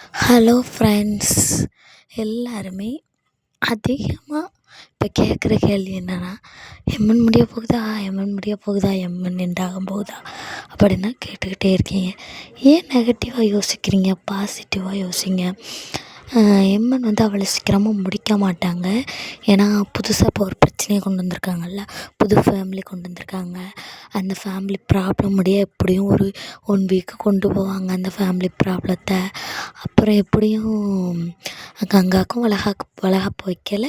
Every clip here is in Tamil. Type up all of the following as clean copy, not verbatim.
ஹலோ ஃப்ரெண்ட்ஸ், எல்லாருமே அதிகமாக இப்போ கேட்குற கேள்வி என்னென்னா, எம்என் முடிய போகுதா, எம்என் முடிய போகுதா, எம்என் எண்டாக போகுதா அப்படின்னு கேட்டுக்கிட்டே இருக்கீங்க. ஏன் நெகட்டிவாக யோசிக்கிறீங்க? பாசிட்டிவாக யோசிங்க. எம்என் அவ்வளோ சீக்கிரமாக முடிக்க மாட்டாங்க. ஏன்னா புதுசாக இப்போ ஒரு பிரச்சனையை கொண்டு வந்திருக்காங்கல்ல, புது ஃபேமிலி கொண்டு வந்திருக்காங்க. அந்த ஃபேமிலி ப்ராப்ளம் முடிய எப்படியும் ஒரு 1 வீக்கு கொண்டு போவாங்க அந்த ஃபேமிலி ப்ராப்ளத்தை. அப்புறம் எப்படியும் கங்காவுக்கும் வளைகாப்பு வைக்கல,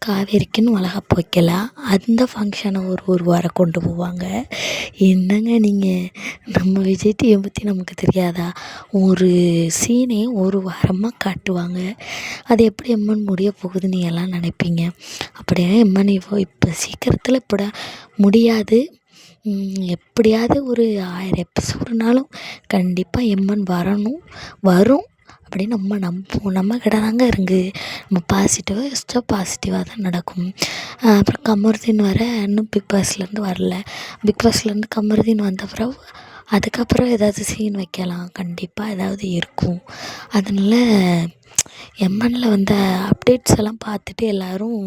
காவேரிக்குன்னு வளைகாப்பு வைக்கல, அந்த ஃபங்க்ஷனை ஒரு வாரம் கொண்டு போவாங்க. என்னங்க நீங்கள், நம்ம விஜய் டிவியை பற்றி நமக்கு தெரியாதா? ஒரு சீனே ஒரு வாரமாக காட்டுவாங்க. அது எப்படி எம்என் முடிய போகுதுன்னு நீங்கள் எல்லாம் நினைப்பீங்க. அப்படியே எம்என் இப்போ சீக்கிரத்தில் முடியாது. எப்படியாவது ஒரு 1000 எபிசோடுனாலும் கண்டிப்பாக எம்என் வரும் அப்படின்னு நம்ம நம்புவோம். நம்ம கிட்ட தாங்க இருக்குது. நம்ம பாசிட்டிவாக யோசிச்சா பாசிட்டிவாக தான் நடக்கும். அப்புறம் கமருதீன் இன்னும் பிக் பாஸ்லேருந்து வரல. பிக் பாஸ்லேருந்து கமருதீன் வந்த பிறகு அதுக்கப்புறம் ஏதாவது சீன் வைக்கலாம், கண்டிப்பாக ஏதாவது இருக்கும். அதனால் எம்என்னில் வந்த அப்டேட்ஸ் எல்லாம் பார்த்துட்டு எல்லோரும்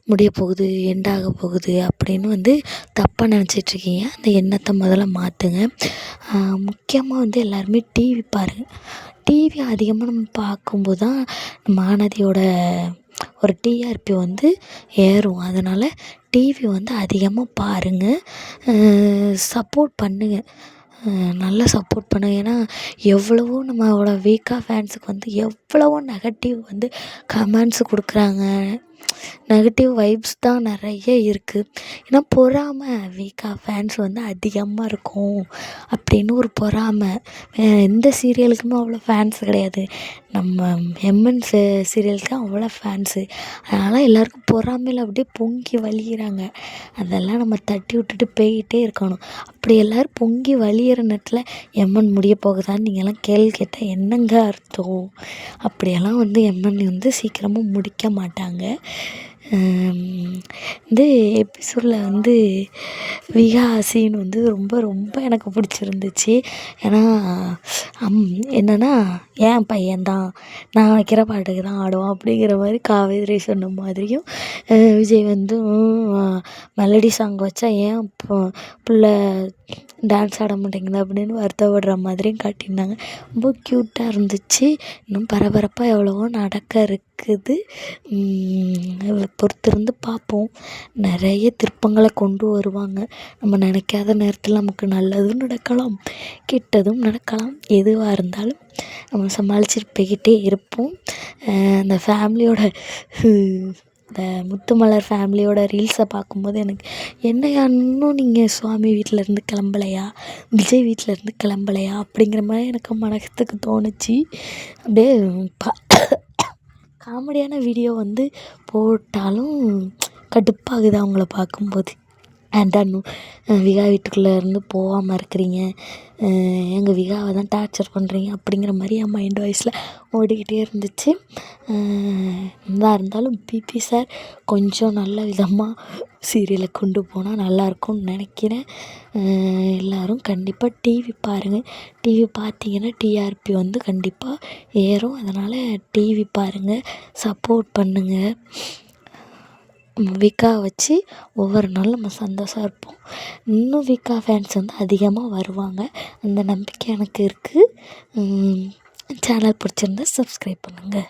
முடிய போகுது, எண்டாக போகுது அப்படின்னு தப்பாக நினச்சிட்ருக்கீங்க. அந்த எண்ணத்தை முதல்ல மாற்றுங்க. முக்கியமாக எல்லாருமே டிவி பாருங்கள். டிவி அதிகமாக நம்ம பார்க்கும்போது தான் மகாநதியோட ஒரு டிஆர்பி ஏறும். அதனால் டிவி அதிகமாக பாருங்கள், சப்போர்ட் பண்ணுங்கள், நல்லா சப்போர்ட் பண்ணுங்கள். ஏன்னா எவ்வளவோ நம்மளோட வீக்கா ஃபேன்ஸுக்கு எவ்வளவோ நெகட்டிவ் கமெண்ட்ஸ் கொடுக்குறாங்க. நெகட்டிவ் வைப்ஸ் தான் நிறைய இருக்குது. ஏன்னா பொறாமை, வீக்கா ஃபேன்ஸ் அதிகமாக இருக்கும் அப்படின்னு ஒரு பொறாமை. எந்த சீரியலுக்குமே அவ்வளோ ஃபேன்ஸ் கிடையாது. நம்ம எம்என் சீரியலுக்கு அவ்வளோ ஃபேன்ஸு. அதனால் எல்லாருக்கும் பொறாமையில் அப்படியே பொங்கி வழியிறாங்க. அதெல்லாம் நம்ம தட்டி விட்டுட்டு போய்கிட்டே இருக்கணும். அப்படி எல்லோரும் பொங்கி வழியிற நேரத்தில் எம்என் முடிய போகுதான்னு நீங்கள்லாம் கேள்வி கேட்டால் என்னங்க அர்த்தம்? அப்படியெல்லாம் எம்என் சீக்கிரமாக முடிக்க மாட்டாங்க. எபிசோடில் விகா சீன் ரொம்ப ரொம்ப எனக்கு பிடிச்சிருந்துச்சு. ஏன்னா என்னென்னா, என் பையன்தான், நான் வைக்கிற பாட்டுக்கு தான் ஆடுவான் அப்படிங்கிற மாதிரி காவேரி சொன்ன மாதிரியும், விஜய் மெலடி சாங் வச்சா ஏன் பிள்ளை டான்ஸ் ஆட மாட்டேங்குது அப்படின்னு வருத்தப்படுற மாதிரியும் காட்டியிருந்தாங்க. ரொம்ப க்யூட்டாக இருந்துச்சு. இன்னும் பரபரப்பாக எவ்வளவோ நடக்க இருக்குது. பொறுத்திருந்து பார்ப்போம். நிறைய திருப்பங்களை கொண்டு வருவாங்க. நம்ம நினைக்காத நேரத்தில் நமக்கு நல்லதும் நடக்கலாம், கெட்டதும் நடக்கலாம். எதுவாக இருந்தாலும் நம்ம சமாளிச்சுட்டு போய்கிட்டே இருப்போம். அந்த ஃபேமிலியோட இந்த முத்துமலர் ஃபேமிலியோட ரீல்ஸை பார்க்கும்போது எனக்கு என்னையா இன்னும் நீங்கள் சுவாமி வீட்டிலேருந்து கிளம்பலையா, விஜய் வீட்டிலேருந்து கிளம்பலையா அப்படிங்கிற மாதிரி எனக்கு மனசுக்கு தோணுச்சு. அப்படியே காமெடியான வீடியோ போட்டாலும் கடுப்பாகுது அவங்கள பார்க்கும்போது. ஏன்டா விகா வீட்டுக்குள்ளே இருந்து போகாமல் இருக்கிறீங்க, எங்கள் விகாவை தான் டார்ச்சர் பண்ணுறீங்க அப்படிங்கிற மாதிரி என் மைண்ட் வாய்ஸில் ஓடிக்கிட்டே இருந்துச்சு. எதாக இருந்தாலும் பிபி சார் கொஞ்சம் நல்ல விதமாக சீரியலை கொண்டு போனால் நல்லாயிருக்கும்னு நினைக்கிறேன். எல்லோரும் கண்டிப்பாக டிவி பாருங்கள். டிவி பார்த்தீங்கன்னா டிஆர்பி கண்டிப்பாக ஏறும். அதனால் டிவி பாருங்கள், சப்போர்ட் பண்ணுங்கள். விகா வச்சு ஒவ்வொரு நாளும் நம்ம சந்தோஷம் இருப்போம். இன்னும் விகா ஃபேன்ஸ் அதிகமாக வருவாங்க, அந்த நம்பிக்கை எனக்கு இருக்குது. சேனல் பிடிச்சிருந்தா சப்ஸ்கிரைப் பண்ணுங்கள்.